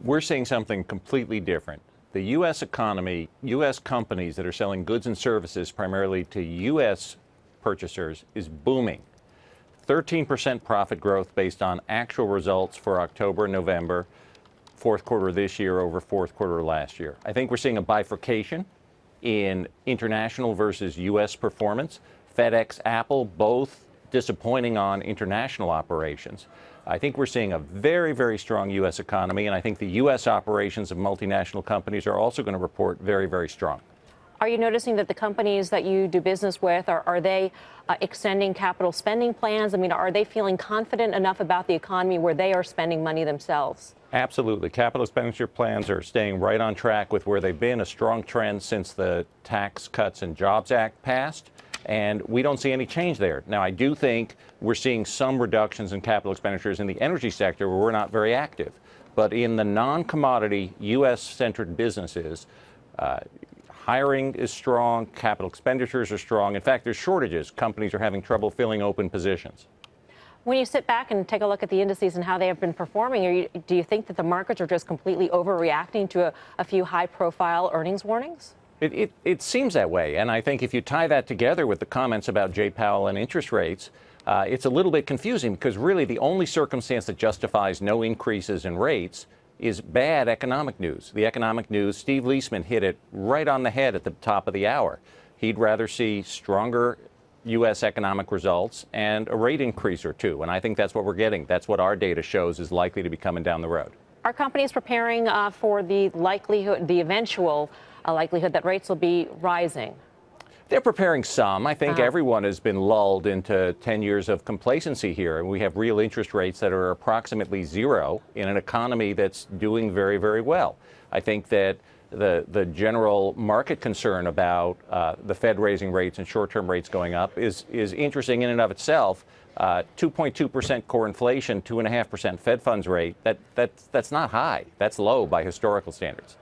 We're seeing something completely different. The U.S. economy, U.S. companies that are selling goods and services primarily to U.S. purchasers is booming. 13% profit growth based on actual results for October and November, fourth quarter this year over fourth quarter last year. I think we're seeing a bifurcation in international versus U.S. performance. FedEx, Apple, both disappointing on international operations. I think we're seeing a very, very strong U.S. economy, and I think the U.S. operations of multinational companies are also going to report very, very strong. Are you noticing that the companies that you do business with, are they extending capital spending plans? I mean, are they feeling confident enough about the economy where they are spending money themselves? Absolutely. Capital expenditure plans are staying right on track with where they've been, a strong trend since the Tax Cuts and Jobs Act passed. And we don't see any change there. Now, I do think we're seeing some reductions in capital expenditures in the energy sector where we're not very active. But in the non-commodity U.S.-centered businesses, hiring is strong, capital expenditures are strong. In fact, there's shortages. Companies are having trouble filling open positions. When you sit back and take a look at the indices and how they have been performing, do you think that the markets are just completely overreacting to a few high-profile earnings warnings? It seems that way, and I think if you tie that together with the comments about Jay Powell and interest rates, it's a little bit confusing because really the only circumstance that justifies no increases in rates is bad economic news. The economic news, Steve Leisman hit it right on the head at the top of the hour. He'd rather see stronger U.S. economic results and a rate increase or two, and I think that's what we're getting. That's what our data shows is likely to be coming down the road. Are companies preparing for the likelihood, the eventual likelihood that rates will be rising? They're preparing some. I think everyone has been lulled into 10 years of complacency here. And we have real interest rates that are approximately zero in an economy that's doing very, very well. I think that the general market concern about the Fed raising rates and short-term rates going up is interesting in and of itself. 2.2% core inflation, 2.5% Fed funds rate, that's not high. That's low by historical standards.